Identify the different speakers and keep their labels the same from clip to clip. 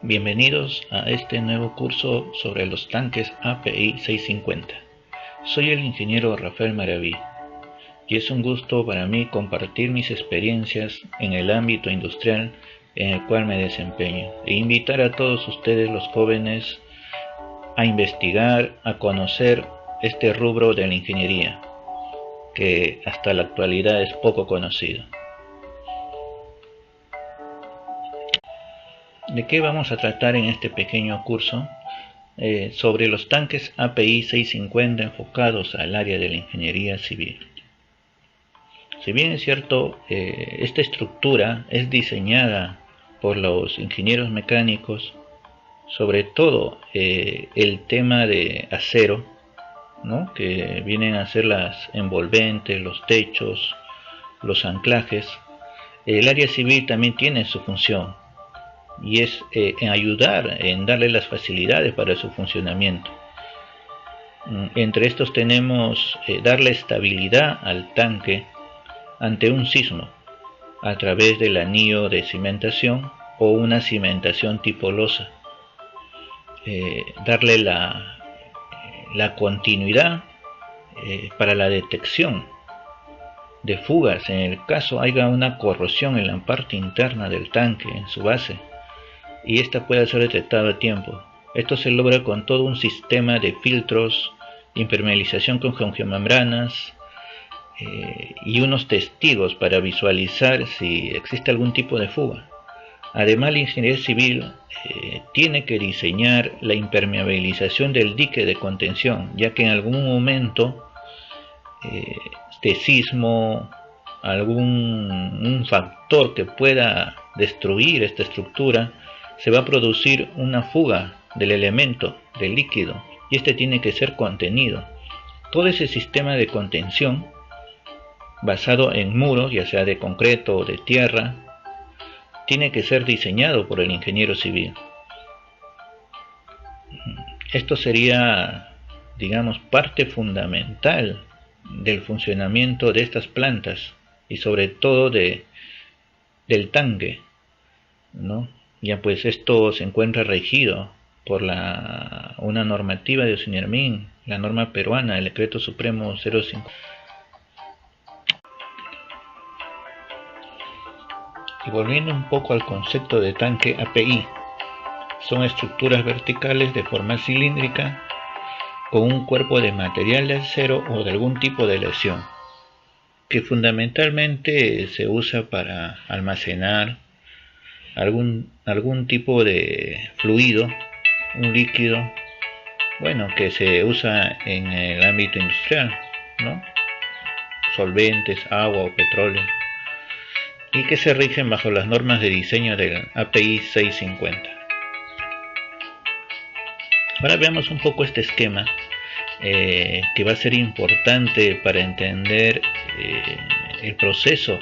Speaker 1: Bienvenidos a este nuevo curso sobre los tanques API 650. Soy el ingeniero Rafael Maraví y es un gusto para mí compartir mis experiencias en el ámbito industrial en el cual me desempeño e invitar a todos ustedes los jóvenes a investigar, a conocer este rubro de la ingeniería que hasta la actualidad es poco conocido. ¿De qué vamos a tratar en este pequeño curso? Sobre los tanques API 650 enfocados al área de la ingeniería civil. Si bien es cierto, esta estructura es diseñada por los ingenieros mecánicos, sobre todo el tema de acero, ¿no? Que vienen a ser las envolventes, los techos, los anclajes. El área civil también tiene su función y es en ayudar, en darle las facilidades para su funcionamiento. Entre estos tenemos darle estabilidad al tanque ante un sismo a través del anillo de cimentación o una cimentación tipo losa, darle la continuidad para la detección de fugas en el caso haya una corrosión en la parte interna del tanque, en su base, y esta puede ser detectada a tiempo. Esto se logra con todo un sistema de filtros, impermeabilización con geomembranas y unos testigos para visualizar si existe algún tipo de fuga. Además, la ingeniería civil tiene que diseñar la impermeabilización del dique de contención, ya que en algún momento de sismo, algún factor que pueda destruir esta estructura, se va a producir una fuga del elemento, del líquido, y este tiene que ser contenido. Todo ese sistema de contención, basado en muros, ya sea de concreto o de tierra, tiene que ser diseñado por el ingeniero civil. Esto sería, digamos, parte fundamental del funcionamiento de estas plantas y sobre todo del tanque, ¿no? Ya pues esto se encuentra regido por una normativa de Osinermin, la norma peruana, el decreto supremo 05. Y volviendo un poco al concepto de tanque API, son estructuras verticales de forma cilíndrica con un cuerpo de material de acero o de algún tipo de aleación, que fundamentalmente se usa para almacenar algún tipo de fluido, un líquido, bueno, que se usa en el ámbito industrial, ¿no? Solventes, agua o petróleo, y que se rigen bajo las normas de diseño del API 650. Ahora veamos un poco este esquema que va a ser importante para entender el proceso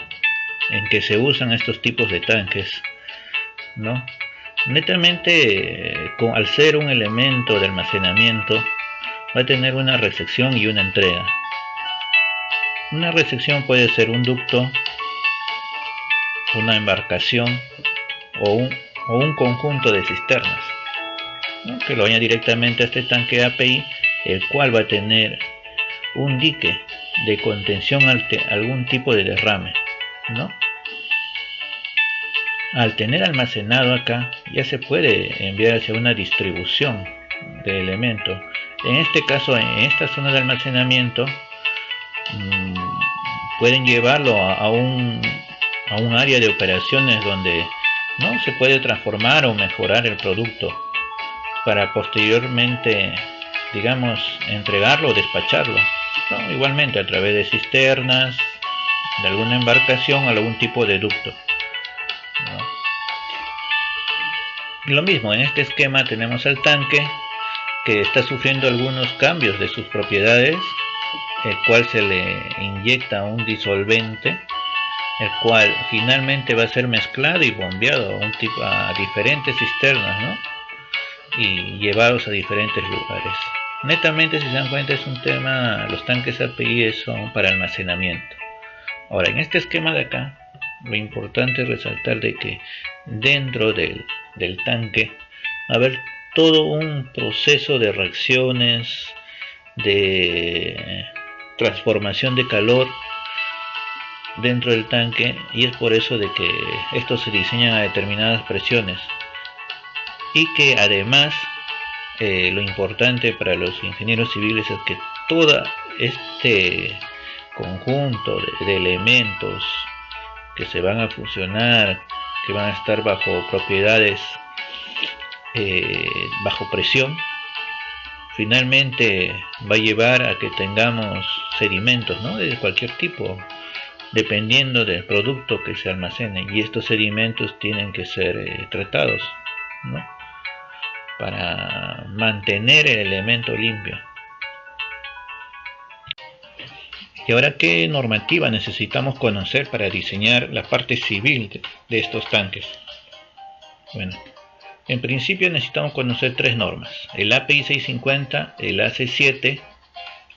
Speaker 1: en que se usan estos tipos de tanques, ¿no? Netamente, al ser un elemento de almacenamiento, va a tener una recepción y una entrega. Una recepción puede ser un ducto, una embarcación o un conjunto de cisternas, ¿no? Que lo vayan directamente a este tanque API, el cual va a tener un dique de contención ante algún tipo de derrame, ¿no? Al tener almacenado acá, ya se puede enviar hacia una distribución de elementos. En este caso, en esta zona de almacenamiento, pueden llevarlo a un área de operaciones donde, ¿no?, se puede transformar o mejorar el producto para posteriormente, digamos, entregarlo o despacharlo, ¿no? Igualmente a través de cisternas, de alguna embarcación o algún tipo de ducto, ¿no? Lo mismo, en este esquema tenemos al tanque que está sufriendo algunos cambios de sus propiedades, el cual se le inyecta un disolvente, el cual finalmente va a ser mezclado y bombeado a diferentes cisternas, ¿no? Y llevados a diferentes lugares. Netamente, si se dan cuenta, es un tema, los tanques API son para almacenamiento. Ahora, en este esquema de acá, lo importante es resaltar de que dentro del tanque haber todo un proceso de reacciones, de transformación de calor dentro del tanque, y es por eso de que estos se diseñan a determinadas presiones, y que además lo importante para los ingenieros civiles es que todo este conjunto de elementos que se van a fusionar, que van a estar bajo propiedades, bajo presión, finalmente va a llevar a que tengamos sedimentos, ¿no?, de cualquier tipo, dependiendo del producto que se almacene, y estos sedimentos tienen que ser tratados, ¿no?, para mantener el elemento limpio. Y ahora, ¿qué normativa necesitamos conocer para diseñar la parte civil de estos tanques? Bueno, en principio necesitamos conocer tres normas: el API 650, el AC7,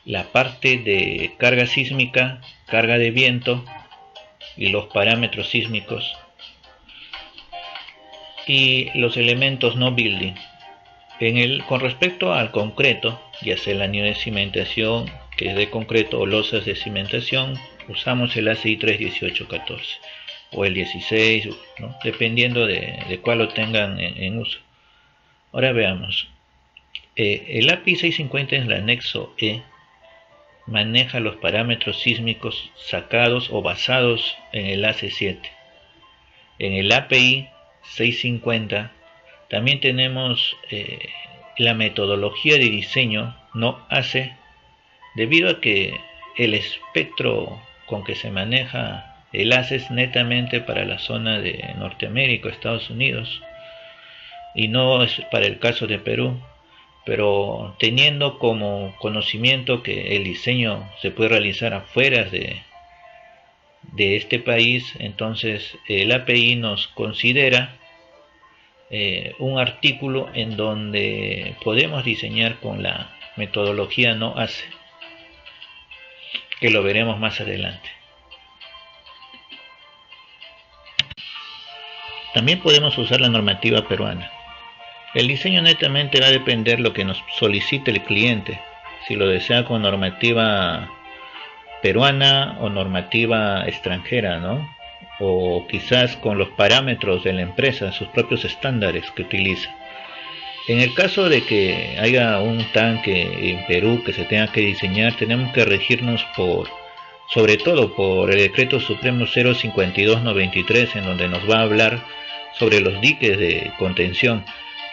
Speaker 1: la parte de carga sísmica, carga de viento y los parámetros sísmicos, y los elementos no building. Con respecto al concreto, ya sea el anillo de cimentación, que es de concreto, o losas de cimentación, usamos el ACI 31814 o el 16, ¿no?, dependiendo de cuál lo tengan en uso. Ahora veamos. El API 650 en el anexo E maneja los parámetros sísmicos sacados o basados en el AC7. En el API 650 también tenemos la metodología de diseño no ACE, debido a que el espectro con que se maneja el ACE es netamente para la zona de Norteamérica, Estados Unidos, y no es para el caso de Perú, pero teniendo como conocimiento que el diseño se puede realizar afuera de este país, entonces el API nos considera un artículo en donde podemos diseñar con la metodología no ACE, que lo veremos más adelante. También podemos usar la normativa peruana. El diseño netamente va a depender lo que nos solicite el cliente, si lo desea con normativa peruana o normativa extranjera, ¿no?, o quizás con los parámetros de la empresa, sus propios estándares que utiliza. En el caso de que haya un tanque en Perú que se tenga que diseñar, tenemos que regirnos sobre todo por el decreto supremo 05293, en donde nos va a hablar sobre los diques de contención,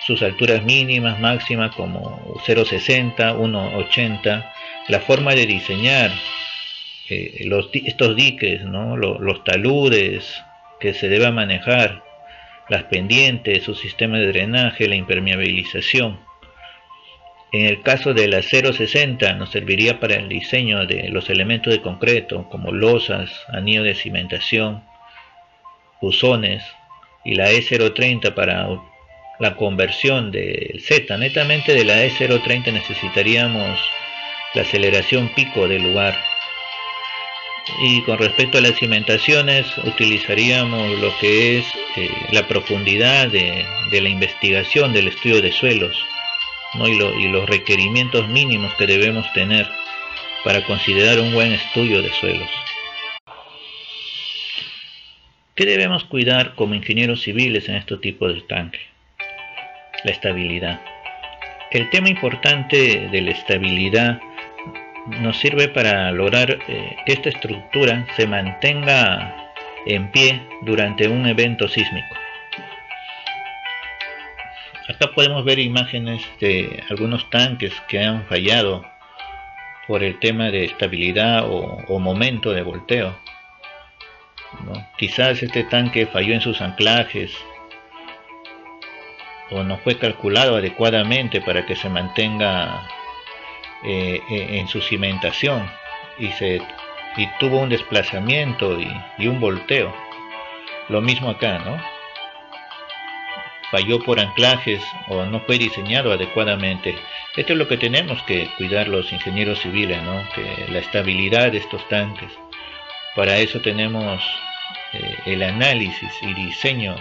Speaker 1: sus alturas mínimas, máximas, como 0,60, 1,80, la forma de diseñar estos diques, ¿no?, los taludes que se deba manejar, las pendientes, su sistema de drenaje, la impermeabilización. En el caso de la 0,60 nos serviría para el diseño de los elementos de concreto, como losas, anillo de cimentación, buzones, y la E030 para la conversión del Z. Netamente de la E030 necesitaríamos la aceleración pico del lugar. Y con respecto a las cimentaciones, utilizaríamos lo que es la profundidad de la investigación del estudio de suelos, ¿no?, y los requerimientos mínimos que debemos tener para considerar un buen estudio de suelos. ¿Qué debemos cuidar como ingenieros civiles en este tipo de tanque? La estabilidad. El tema importante de la estabilidad nos sirve para lograr que esta estructura se mantenga en pie durante un evento sísmico. Acá podemos ver imágenes de algunos tanques que han fallado por el tema de estabilidad o momento de volteo, ¿no? Quizás este tanque falló en sus anclajes o no fue calculado adecuadamente para que se mantenga en su cimentación, y tuvo un desplazamiento y un volteo. Lo mismo acá, ¿no? Falló por anclajes o no fue diseñado adecuadamente. Esto es lo que tenemos que cuidar los ingenieros civiles, ¿no?, que la estabilidad de estos tanques. Para eso tenemos el análisis y diseño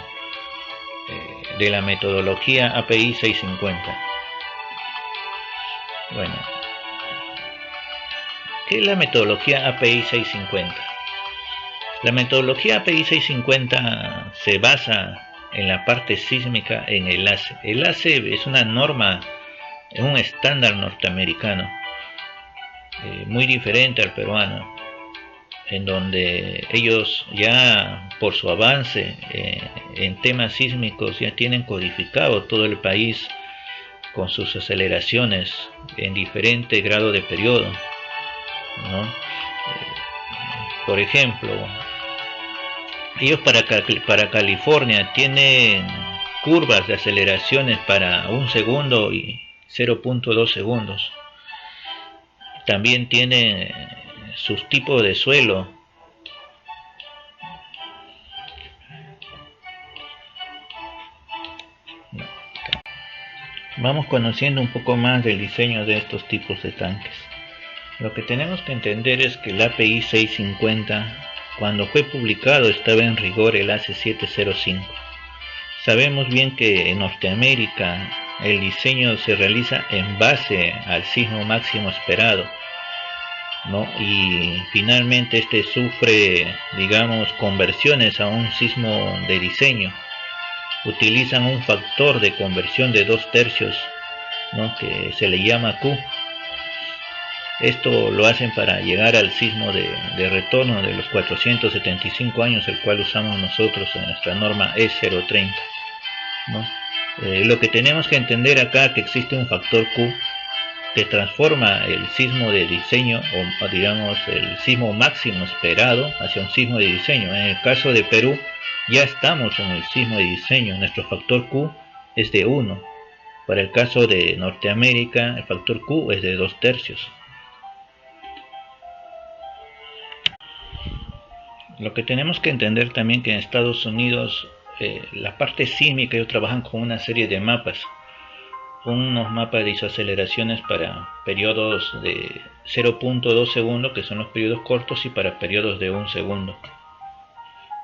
Speaker 1: de la metodología API 650. Bueno, ¿qué es la metodología API 650? La metodología API 650 se basa en la parte sísmica en el ACE. El ACE es una norma, es un estándar norteamericano, muy diferente al peruano, en donde ellos ya por su avance en temas sísmicos ya tienen codificado todo el país con sus aceleraciones en diferente grado de periodo, ¿no? Por ejemplo, ellos para California tienen curvas de aceleraciones para 1 segundo y 0.2 segundos. También tienen sus tipos de suelo. Vamos conociendo un poco más del diseño de estos tipos de tanques. Lo que tenemos que entender es que el API 650, cuando fue publicado, estaba en rigor el ACE 705. Sabemos bien que en Norteamérica el diseño se realiza en base al sismo máximo esperado, ¿no? Y finalmente este sufre, digamos, conversiones a un sismo de diseño. Utilizan un factor de conversión de 2/3, ¿no? Que se le llama Q. Esto lo hacen para llegar al sismo de retorno de los 475 años, el cual usamos nosotros en nuestra norma E030, ¿no? Lo que tenemos que entender acá es que existe un factor Q que transforma el sismo de diseño, o digamos el sismo máximo esperado, hacia un sismo de diseño. En el caso de Perú ya estamos en el sismo de diseño, nuestro factor Q es de 1. Para el caso de Norteamérica el factor Q es de 2/3. Lo que tenemos que entender también que en Estados Unidos la parte sísmica ellos trabajan con una serie de mapas, unos mapas de isoaceleraciones para periodos de 0.2 segundos, que son los periodos cortos, y para periodos de 1 segundo.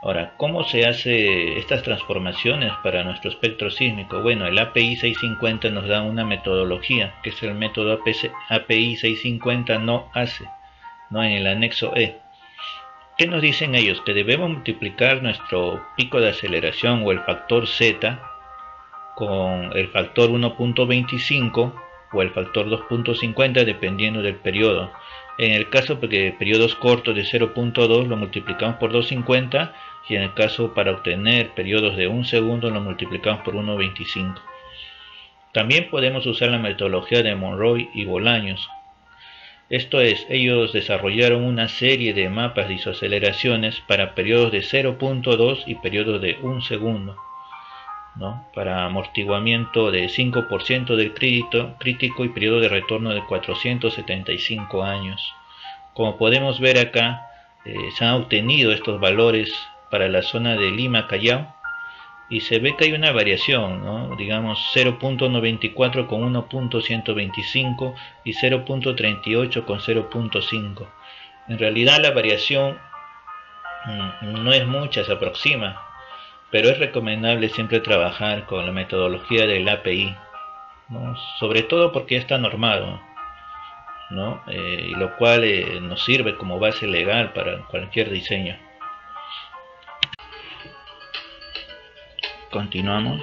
Speaker 1: Ahora, ¿cómo se hace estas transformaciones para nuestro espectro sísmico? Bueno, el API 650 nos da una metodología, que es el método API 650 no ACE, ¿no? En el anexo E. ¿Qué nos dicen ellos? Que debemos multiplicar nuestro pico de aceleración o el factor Z con el factor 1.25 o el factor 2.50 dependiendo del periodo. En el caso de periodos cortos de 0.2 lo multiplicamos por 2.50, y en el caso para obtener periodos de 1 segundo lo multiplicamos por 1.25. También podemos usar la metodología de Monroy y Bolaños. Esto es, ellos desarrollaron una serie de mapas de isoaceleraciones para periodos de 0.2 y periodos de 1 segundo, ¿no? Para amortiguamiento de 5% del crítico y periodo de retorno de 475 años. Como podemos ver acá, se han obtenido estos valores para la zona de Lima, Callao, y se ve que hay una variación, ¿no? Digamos 0.94 con 1.125 y 0.38 con 0.5. En realidad la variación no es mucha, se aproxima, pero es recomendable siempre trabajar con la metodología del API, ¿no? Sobre todo porque ya está normado, ¿no? Y lo cual nos sirve como base legal para cualquier diseño. Continuamos.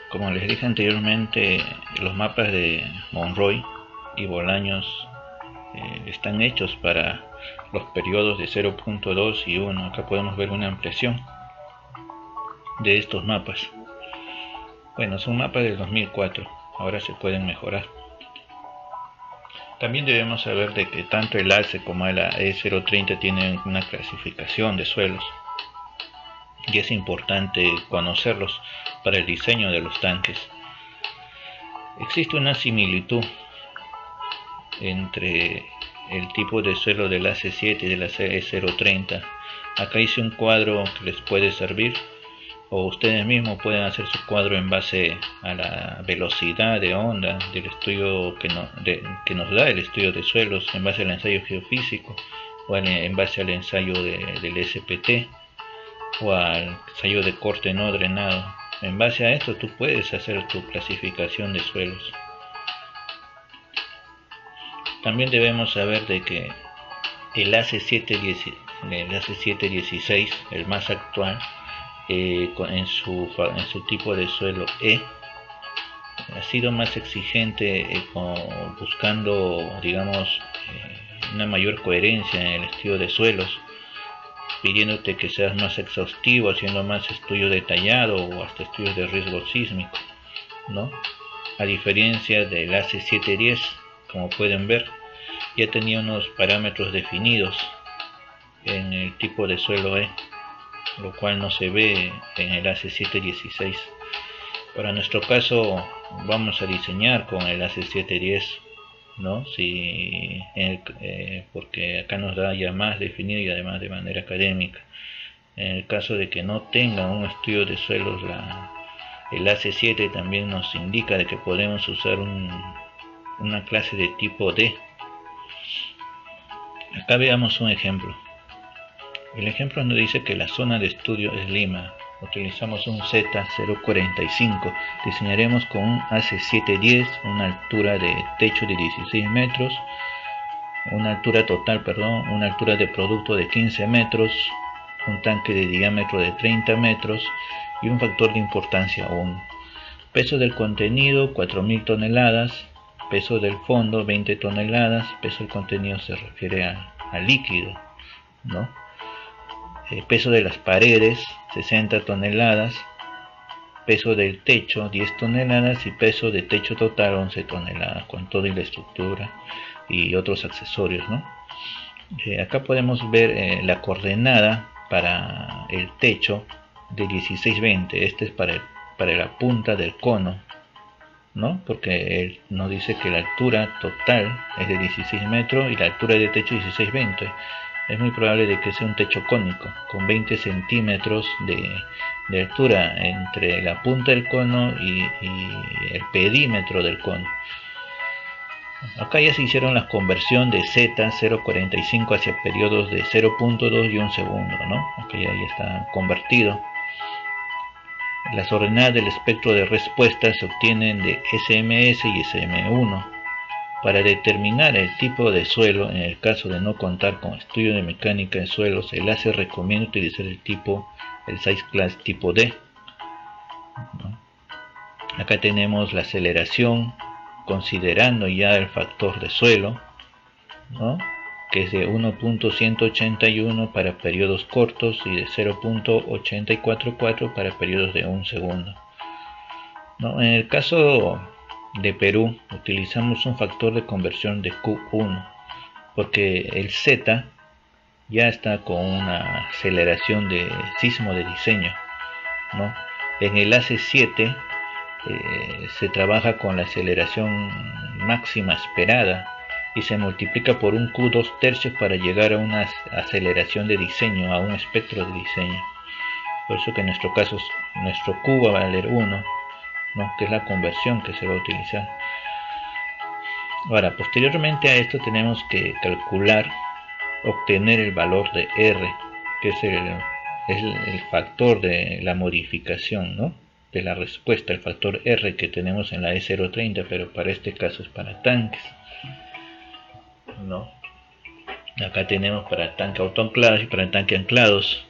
Speaker 1: Como les dije anteriormente, los mapas de Monroy y Bolaños están hechos para los periodos de 0.2 y 1. Acá podemos ver una ampliación de estos mapas. Bueno, son mapas del 2004, ahora se pueden mejorar. También debemos saber de que tanto el ACE como la E030 tienen una clasificación de suelos, y es importante conocerlos para el diseño de los tanques. Existe una similitud entre el tipo de suelo del AC7 y del E030. Acá hice un cuadro que les puede servir, o ustedes mismos pueden hacer su cuadro en base a la velocidad de onda del estudio que nos da el estudio de suelos, en base al ensayo geofísico, o en base al ensayo del SPT, o al ensayo de corte no drenado. En base a esto tú puedes hacer tu clasificación de suelos. También debemos saber de que el AC716, el más actual, en su tipo de suelo E, ha sido más exigente, buscando, digamos, una mayor coherencia en el estudio de suelos, pidiéndote que seas más exhaustivo, haciendo más estudio detallado o hasta estudios de riesgo sísmico, ¿no? A diferencia del AC710, como pueden ver, ya tenía unos parámetros definidos en el tipo de suelo E, lo cual no se ve en el AC716. Para nuestro caso vamos a diseñar con el AC710, ¿no? Porque acá nos da ya más definido y además de manera académica. En el caso de que no tenga un estudio de suelos, el AC7 también nos indica de que podemos usar una clase de tipo D. Acá veamos un ejemplo. El ejemplo nos dice que la zona de estudio es Lima. Utilizamos un Z045. Diseñaremos con un AC710, una altura de techo de 16 metros, una altura de producto de 15 metros, un tanque de diámetro de 30 metros y un factor de importancia 1. Peso del contenido 4.000 toneladas, peso del fondo 20 toneladas, peso del contenido se refiere al líquido, ¿no? Peso de las paredes 60 toneladas, peso del techo 10 toneladas y peso de techo total 11 toneladas con toda la estructura y otros accesorios, ¿no? Acá podemos ver la coordenada para el techo de 1620. Este es para la punta del cono, ¿no? Porque él nos dice que la altura total es de 16 metros y la altura de techo 1620. Es muy probable de que sea un techo cónico con 20 centímetros de altura entre la punta del cono y el perímetro del cono. Acá ya se hicieron la conversión de Z045 hacia periodos de 0.2 y 1 segundo, ¿no? Acá ya está convertido. Las ordenadas del espectro de respuesta se obtienen de SMS y SM1. Para determinar el tipo de suelo, en el caso de no contar con estudio de mecánica de suelos, el ACE recomienda utilizar el Size Class tipo D, ¿no? Acá tenemos la aceleración, considerando ya el factor de suelo, ¿no? Que es de 1.181 para periodos cortos y de 0.844 para periodos de 1 segundo, ¿no? En el caso de Perú utilizamos un factor de conversión de Q1 porque el Z ya está con una aceleración de sismo de diseño, ¿no? En el AC7 se trabaja con la aceleración máxima esperada y se multiplica por un Q2/3 para llegar a una aceleración de diseño, a un espectro de diseño. Por eso que en nuestro caso nuestro Q va a valer 1, ¿no? Que es la conversión que se va a utilizar. Ahora, posteriormente a esto tenemos que calcular, obtener el valor de R, que es el factor de la modificación, ¿no? De la respuesta, el factor R que tenemos en la E030, pero para este caso es para tanques, ¿no? Acá tenemos para tanque autoanclados y para tanque anclados.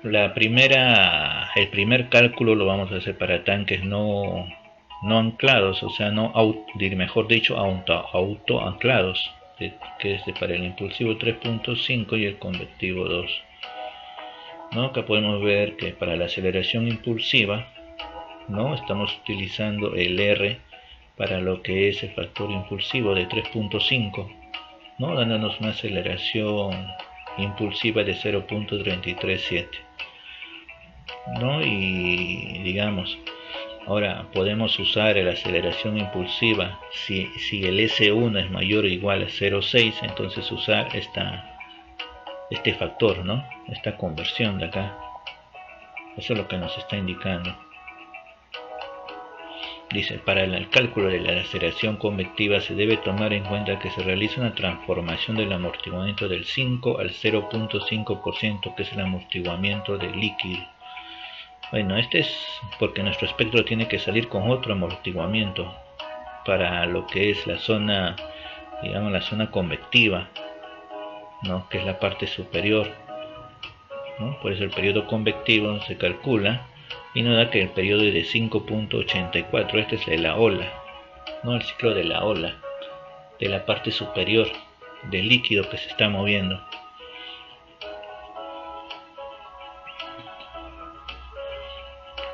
Speaker 1: El primer cálculo lo vamos a hacer para tanques no anclados, o sea, mejor dicho, autoanclados, que es para el impulsivo 3.5 y el convectivo 2. ¿No? Acá podemos ver que para la aceleración impulsiva, ¿no? Estamos utilizando el R para lo que es el factor impulsivo de 3.5, ¿no? Dándonos una aceleración impulsiva de 0.337, ¿no? Y digamos, ahora podemos usar la aceleración impulsiva si el S1 es mayor o igual a 0.6, entonces usar este factor, ¿no? Esta conversión de acá. Eso es lo que nos está indicando. Dice, para el cálculo de la aceleración convectiva se debe tomar en cuenta que se realiza una transformación del amortiguamiento del 5 al 0.5%, que es el amortiguamiento del líquido, Bueno, este es porque nuestro espectro tiene que salir con otro amortiguamiento para lo que es la zona, digamos la zona convectiva, ¿no? Que es la parte superior, ¿no? Por eso el periodo convectivo se calcula y nos da que el periodo es de 5.84. Este es de la ola, ¿no? El ciclo de la ola, de la parte superior del líquido que se está moviendo.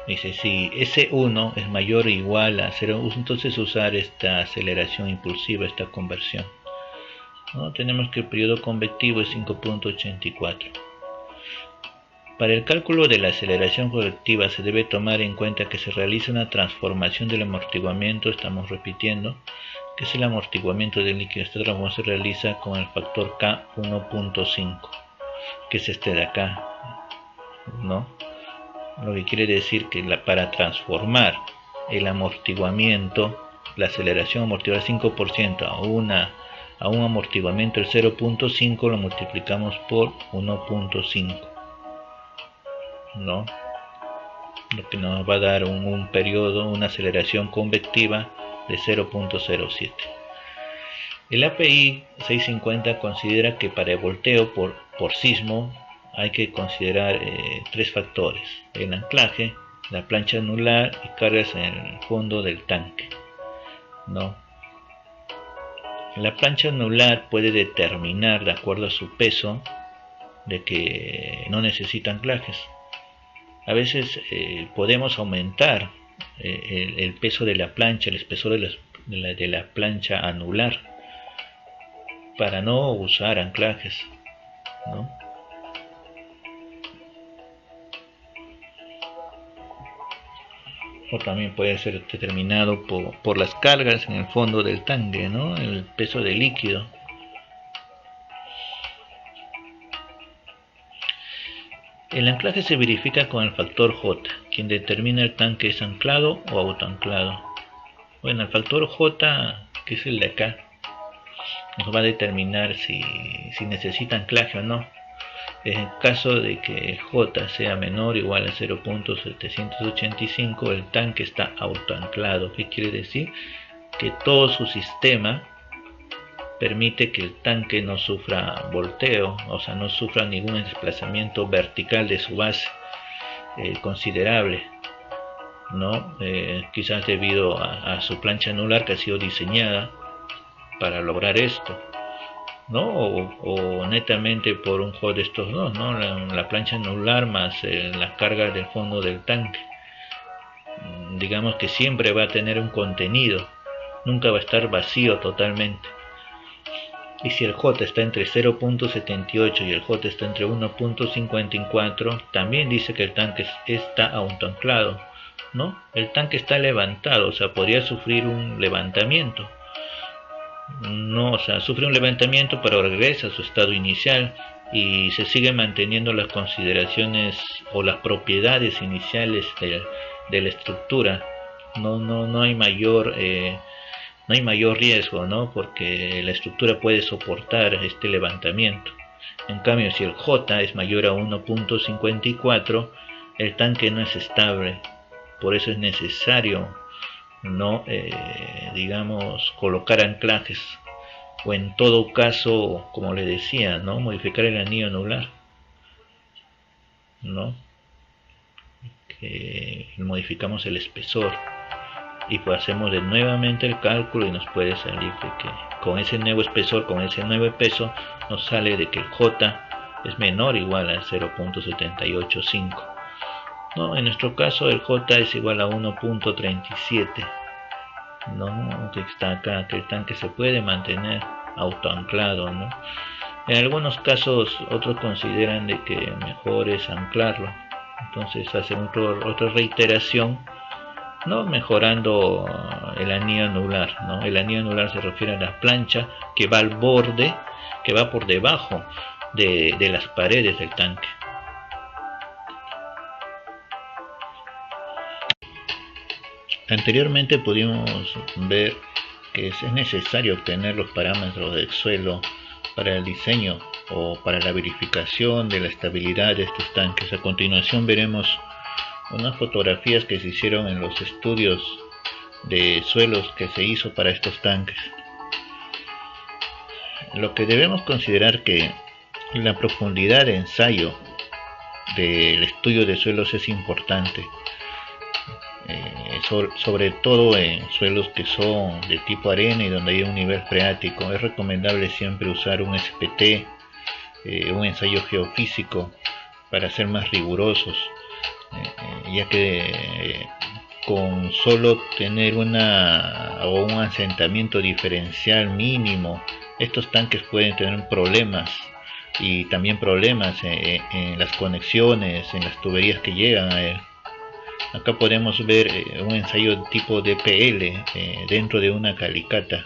Speaker 1: Dice, si S1 es mayor o igual a 0, entonces usar esta aceleración impulsiva, esta conversión, ¿no? Tenemos que el periodo convectivo es 5.84. Para el cálculo de la aceleración convectiva se debe tomar en cuenta que se realiza una transformación del amortiguamiento, estamos repitiendo, que es el amortiguamiento del líquido. Esta transformación se realiza con el factor K 1.5, que es este de acá, ¿no? Lo que quiere decir que para transformar el amortiguamiento, la aceleración amortiguada 5% a un amortiguamiento del 0.5, lo multiplicamos por 1.5, ¿no? Lo que nos va a dar un periodo, una aceleración convectiva de 0.07. El API 650 considera que para el volteo por sismo hay que considerar tres factores: el anclaje, la plancha anular y cargas en el fondo del tanque, ¿no? La plancha anular puede determinar, de acuerdo a su peso, de que no necesita anclajes. A veces podemos aumentar el peso de la plancha, el espesor de la plancha anular, para no usar anclajes, ¿no? O también puede ser determinado por las cargas en el fondo del tanque, ¿no? El peso del líquido. El anclaje se verifica con el factor J, quien determina el tanque es anclado o autoanclado. Bueno, el factor J, que es el de acá, nos va a determinar si necesita anclaje o no. En el caso de que el J sea menor o igual a 0.785, el tanque está autoanclado. ¿Qué quiere decir? Que todo su sistema permite que el tanque no sufra volteo, o sea, no sufra ningún desplazamiento vertical de su base considerable, ¿no? Quizás debido a su plancha anular, que ha sido diseñada para lograr esto, ¿no? O netamente por un juego de estos dos, ¿no? La plancha anular más la carga del fondo del tanque. Digamos que siempre va a tener un contenido, nunca va a estar vacío totalmente. Y si el J está entre 0.78 y el J está entre 1.54, también dice que el tanque está autoanclado, ¿no? El tanque está levantado, o sea, podría sufrir un levantamiento. No, o sea, sufre un levantamiento pero regresa a su estado inicial y se sigue manteniendo las consideraciones o las propiedades iniciales de la estructura. No hay mayor riesgo, ¿no? Porque la estructura puede soportar este levantamiento. En cambio, si el J es mayor a 1.54, el tanque no es estable. Por eso es necesario, ¿no? Digamos, colocar anclajes, o en todo caso, como le decía, ¿no? Modificar el anillo anular, ¿no? Que modificamos el espesor y pues hacemos nuevamente el cálculo y nos puede salir de que con ese nuevo espesor, con ese nuevo peso, nos sale de que el J es menor o igual a 0.785, ¿no? En nuestro caso el J es igual a 1.37, ¿no? Que está acá, que el tanque se puede mantener autoanclado, ¿no? En algunos casos otros consideran de que mejor es anclarlo, entonces hacen otra reiteración, ¿no? Mejorando el anillo anular, ¿no? El anillo anular se refiere a la plancha que va al borde, que va por debajo de las paredes del tanque. Anteriormente pudimos ver que es necesario obtener los parámetros del suelo para el diseño o para la verificación de la estabilidad de estos tanques. A continuación veremos unas fotografías que se hicieron en los estudios de suelos que se hizo para estos tanques. Lo que debemos considerar que la profundidad de ensayo del estudio de suelos es importante, sobre todo en suelos que son de tipo arena y donde hay un nivel freático. Es recomendable siempre usar un SPT, un ensayo geofísico, para ser más rigurosos, ya que con solo tener un asentamiento diferencial mínimo, estos tanques pueden tener problemas, y también problemas en las conexiones, en las tuberías que llegan a él. Acá podemos ver un ensayo tipo DPL dentro de una calicata.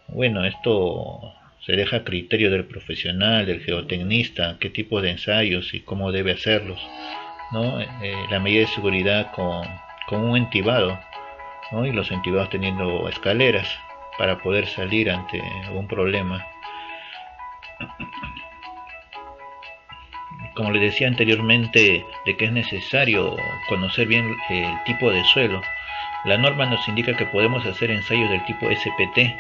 Speaker 1: Bueno, esto se deja a criterio del profesional, del geotecnista, qué tipo de ensayos y cómo debe hacerlos, ¿no? La medida de seguridad con un entibado, ¿no? Y los entibados teniendo escaleras para poder salir ante un problema. Como les decía anteriormente, de que es necesario conocer bien el tipo de suelo. La norma nos indica que podemos hacer ensayos del tipo SPT,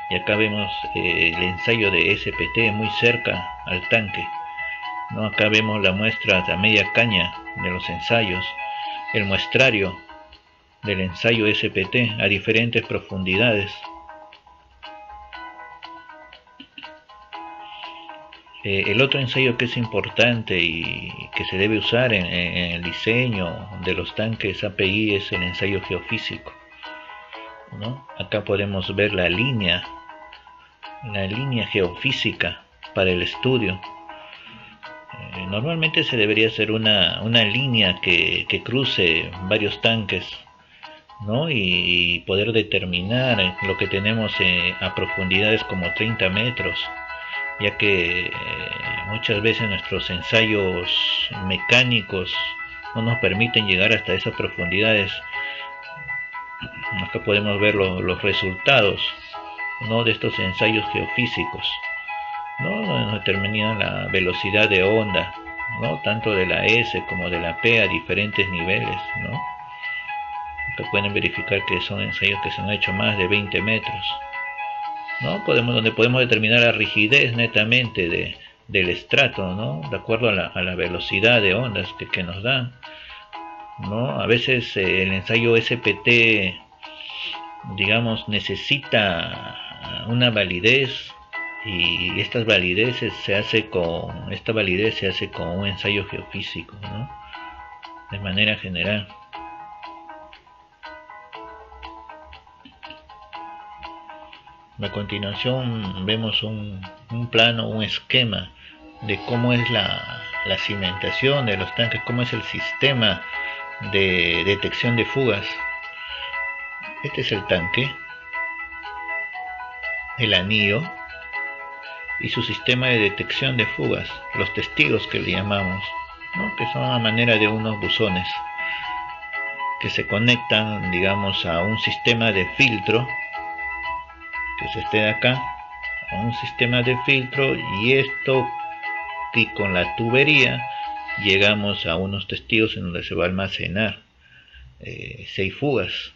Speaker 1: y acá vemos el ensayo de SPT muy cerca al tanque, ¿no? Acá vemos la muestra a media caña de los ensayos, el muestrario del ensayo SPT a diferentes profundidades. El otro ensayo que es importante y que se debe usar en el diseño de los tanques API es el ensayo geofísico, ¿no? Acá podemos ver la línea geofísica para el estudio. Normalmente se debería hacer una línea que cruce varios tanques, ¿no? Y poder determinar lo que tenemos a profundidades como 30 metros, ya que muchas veces nuestros ensayos mecánicos no nos permiten llegar hasta esas profundidades. Acá podemos ver los resultados, ¿no?, de estos ensayos geofísicos, ¿no? Nos determinan la velocidad de onda, ¿no?, tanto de la S como de la P a diferentes niveles, ¿no? Acá pueden verificar que son ensayos que se han hecho más de 20 metros, ¿no? Donde podemos determinar la rigidez netamente del estrato, ¿no?, de acuerdo a la velocidad de ondas que nos dan, ¿no? A veces el ensayo SPT, digamos, necesita una validez, y esta validez se hace con un ensayo geofísico, ¿no?, de manera general. A continuación vemos un plano, un esquema de cómo es la cimentación de los tanques, cómo es el sistema de detección de fugas. Este es el tanque, el anillo y su sistema de detección de fugas, los testigos que le llamamos, ¿no?, que son a manera de unos buzones que se conectan, digamos, a un sistema de filtro que se esté acá, a un sistema de filtro, y con la tubería llegamos a unos testigos en donde se va a almacenar 6 fugas,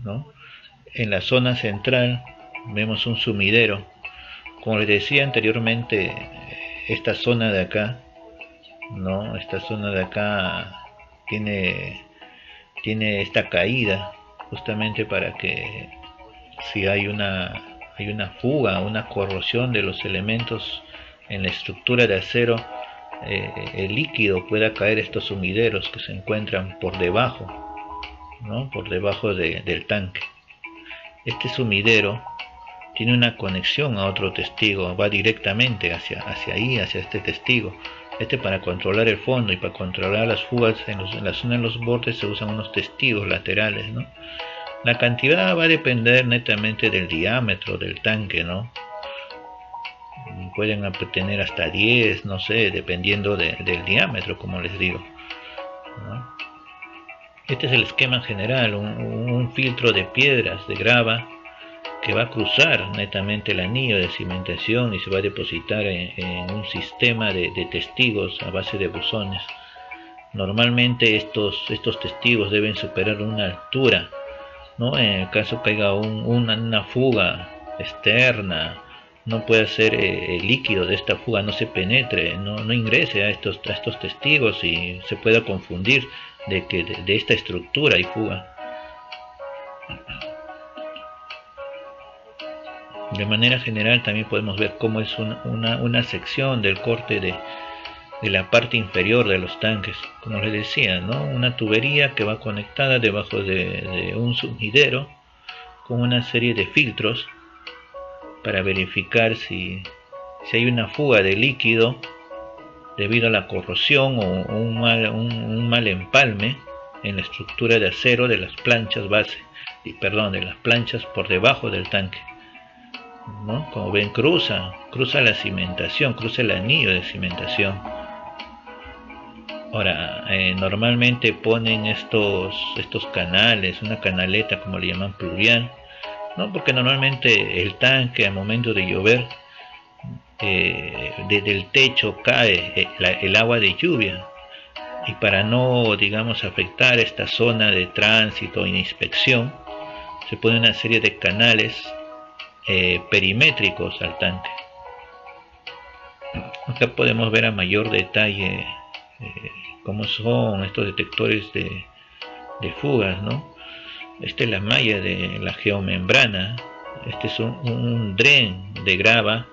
Speaker 1: ¿no? En la zona central vemos un sumidero. Como les decía anteriormente, esta zona de acá, ¿no?, esta zona de acá tiene esta caída justamente para que, si hay una fuga, una corrosión de los elementos en la estructura de acero, el líquido pueda caer a estos sumideros que se encuentran por debajo, ¿no?, por debajo del tanque. Este sumidero tiene una conexión a otro testigo, va directamente hacia ahí, hacia este testigo. Para controlar el fondo, y para controlar las fugas en la zona de los bordes se usan unos testigos laterales, ¿no? La cantidad va a depender netamente del diámetro del tanque, ¿no? Pueden tener hasta 10, no sé, dependiendo del diámetro, como les digo, ¿no? Este es el esquema general, un filtro de piedras, de grava, que va a cruzar netamente el anillo de cimentación y se va a depositar en un sistema de testigos a base de buzones. Normalmente estos testigos deben superar una altura, ¿no? En el caso que haya una fuga externa, no puede ser el líquido de esta fuga no se penetre, no ingrese a estos testigos y se pueda confundir de que de esta estructura hay fuga. De manera general también podemos ver cómo es una sección del corte de la parte inferior de los tanques, como les decía, ¿no? Una tubería que va conectada debajo de un sumidero con una serie de filtros para verificar si hay una fuga de líquido debido a la corrosión o un mal empalme en la estructura de acero de las planchas base, de las planchas por debajo del tanque, ¿no? Como ven, cruza la cimentación, cruza el anillo de cimentación. Ahora, normalmente ponen estos canales, una canaleta como le llaman pluvial, ¿no? Porque normalmente el tanque al momento de llover, desde el techo cae el agua de lluvia, y para no, digamos, afectar esta zona de tránsito e inspección, se pone una serie de canales perimétricos al tanque. Acá podemos ver a mayor detalle cómo son estos detectores de fugas, ¿no? Esta es la malla de la geomembrana, este es un dren de grava,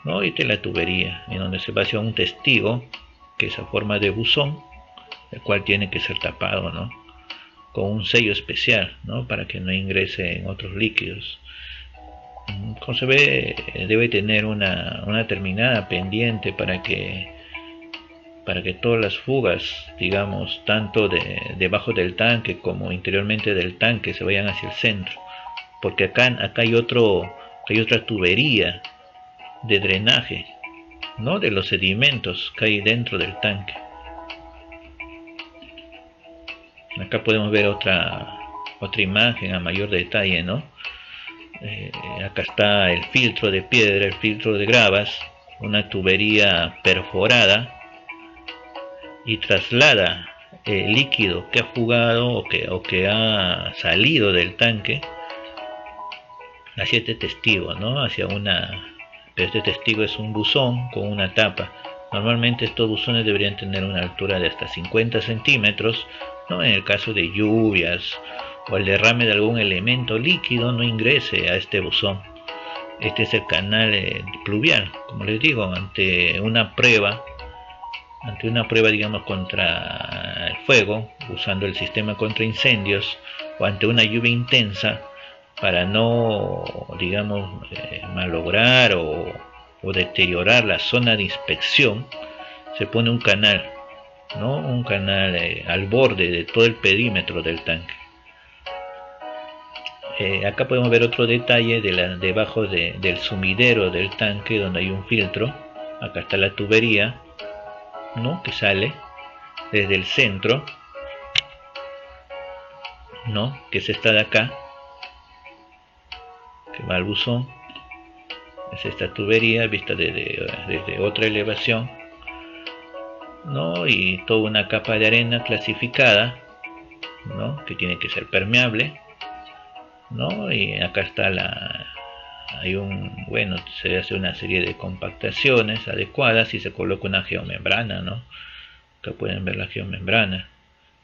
Speaker 1: ¿no? Y esta es la tubería, en donde se va hacia un testigo, que es a forma de buzón, el cual tiene que ser tapado, ¿no? Con un sello especial, ¿no? Para que no ingrese en otros líquidos. Como se ve, debe tener una terminada pendiente para que todas las fugas, digamos, tanto debajo del tanque como interiormente del tanque, se vayan hacia el centro, porque acá hay otra tubería de drenaje, ¿no? De los sedimentos que hay dentro del tanque. Acá podemos ver otra imagen a mayor detalle, ¿no? Acá está el filtro de piedra, el filtro de gravas, una tubería perforada, y traslada el líquido que ha fugado o que ha salido del tanque hacia este testigo, ¿no? Este testigo es un buzón con una tapa. Normalmente estos buzones deberían tener una altura de hasta 50 centímetros, ¿no? En el caso de lluvias o el derrame de algún elemento líquido no ingrese a este buzón. Este es el canal pluvial, como les digo, ante una prueba, digamos, contra el fuego, usando el sistema contra incendios, o ante una lluvia intensa, para no, digamos, malograr o deteriorar la zona de inspección, se pone un canal, ¿no? Un canal al borde de todo el perímetro del tanque. Acá podemos ver otro detalle debajo del sumidero del tanque, donde hay un filtro. Acá está la tubería, ¿no? Que sale desde el centro, ¿no? Que es esta de acá, que va al buzón. Es esta tubería vista desde otra elevación, ¿no? Y toda una capa de arena clasificada, ¿no? Que tiene que ser permeable, ¿no? Y acá está se hace una serie de compactaciones adecuadas y se coloca una geomembrana, ¿no? Acá pueden ver la geomembrana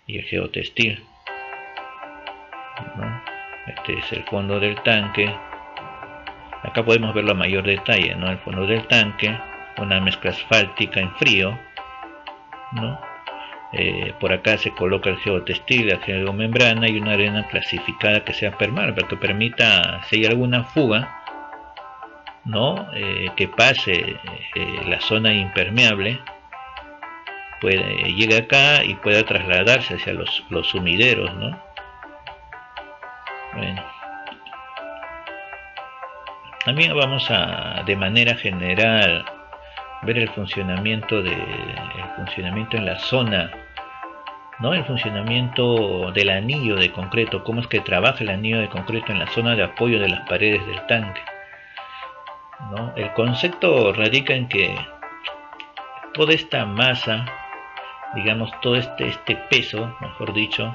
Speaker 1: y el geotextil, ¿no? Este es el fondo del tanque. Acá podemos verlo a mayor detalle, ¿no? El fondo del tanque, una mezcla asfáltica en frío, ¿no? Por acá se coloca el geotextil, la geomembrana y una arena clasificada que sea permeable, para que permita, si hay alguna fuga, ¿no? Que pase la zona impermeable, llegue acá y pueda trasladarse hacia los sumideros, ¿no? Bueno, también vamos a, de manera general, ver el funcionamiento en la zona, ¿no? El funcionamiento del anillo de concreto, cómo es que trabaja el anillo de concreto en la zona de apoyo de las paredes del tanque, ¿no? El concepto radica en que toda esta masa digamos, todo este peso, mejor dicho,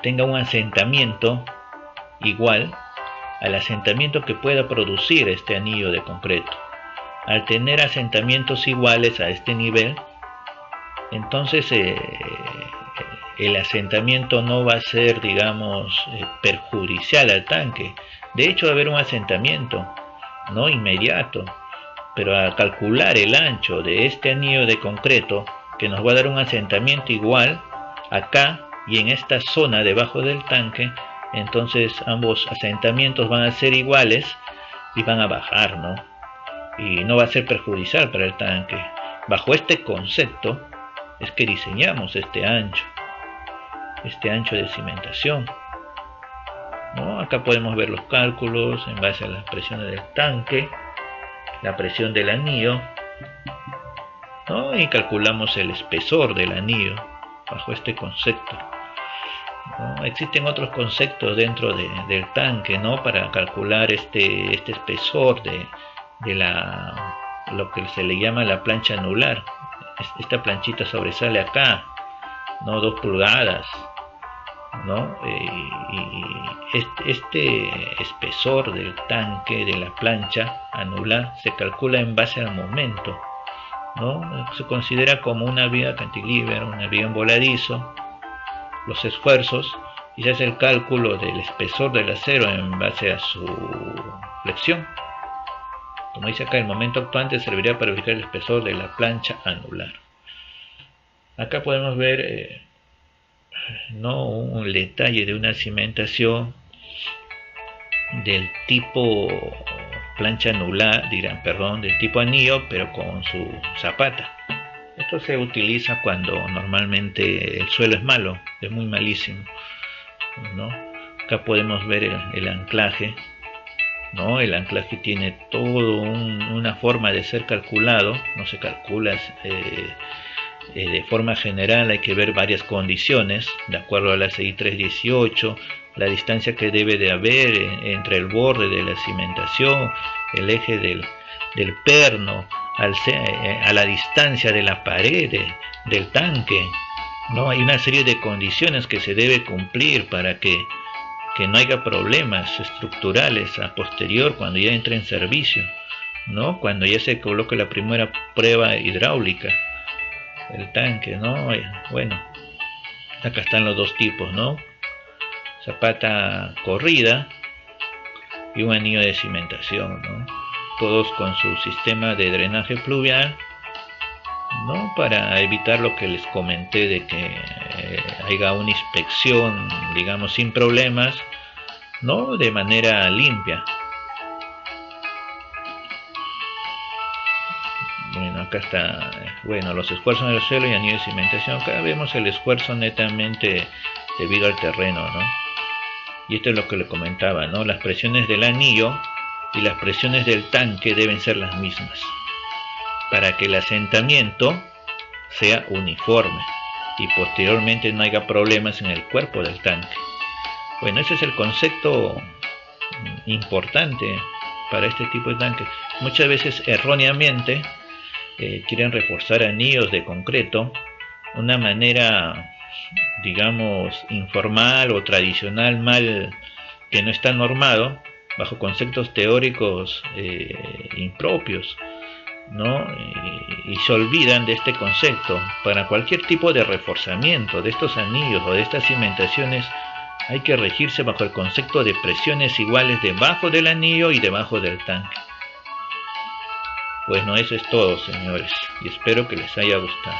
Speaker 1: tenga un asentamiento igual al asentamiento que pueda producir este anillo de concreto. Al tener asentamientos iguales a este nivel, entonces el asentamiento no va a ser, digamos, perjudicial al tanque. De hecho, va a haber un asentamiento, no inmediato, pero al calcular el ancho de este anillo de concreto, que nos va a dar un asentamiento igual acá y en esta zona debajo del tanque, entonces ambos asentamientos van a ser iguales y van a bajar, ¿no? Y no va a ser perjudicial para el tanque. Bajo este concepto es que diseñamos este ancho de cimentación, ¿no? Acá podemos ver los cálculos en base a las presiones del tanque, la presión del anillo, ¿no? Y calculamos el espesor del anillo bajo este concepto, ¿no? Existen otros conceptos dentro del tanque, ¿no? Para calcular este espesor de lo que se le llama la plancha anular. Esta planchita sobresale acá, ¿no? 2 pulgadas, ¿no? Y este espesor del tanque, de la plancha anular, se calcula en base al momento, ¿no? Se considera como una viga cantilever, una viga en voladizo, los esfuerzos, y se hace el cálculo del espesor del acero en base a su flexión. Como dice acá, el momento actuante servirá para verificar el espesor de la plancha anular. Acá podemos ver no un detalle de una cimentación del tipo plancha anular, del tipo anillo, pero con su zapata. Esto se utiliza cuando normalmente el suelo es malo, es muy malísimo, ¿no? Acá podemos ver el anclaje, ¿no? El anclaje tiene todo una forma de ser calculado, no se calcula de forma general, hay que ver varias condiciones, de acuerdo a la CI 318, la distancia que debe de haber entre el borde de la cimentación, el eje del perno, a la distancia de la pared del tanque, ¿no? Hay una serie de condiciones que se debe cumplir para que no haya problemas estructurales a posterior cuando ya entre en servicio, ¿no? Cuando ya se coloque la primera prueba hidráulica el tanque, ¿no? Bueno, acá están los dos tipos, ¿no? Zapata corrida y un anillo de cimentación, ¿no? Todos con su sistema de drenaje fluvial, ¿no? Para evitar lo que les comenté de que haya una inspección, digamos, sin problemas, ¿no? De manera limpia. Bueno, acá está, bueno, los esfuerzos en el suelo y anillo de cimentación. Acá vemos el esfuerzo netamente debido al terreno, ¿no? Y esto es lo que le comentaba, ¿no? Las presiones del anillo y las presiones del tanque deben ser las mismas para que el asentamiento sea uniforme y posteriormente no haya problemas en el cuerpo del tanque. Bueno, ese es el concepto importante para este tipo de tanques. Muchas veces erróneamente quieren reforzar anillos de concreto de una manera, digamos, informal o tradicional, mal, que no está normado, bajo conceptos teóricos impropios, ¿no? Y se olvidan de este concepto. Para cualquier tipo de reforzamiento de estos anillos o de estas cimentaciones hay que regirse bajo el concepto de presiones iguales debajo del anillo y debajo del tanque. Bueno, eso es todo, señores, y espero que les haya gustado.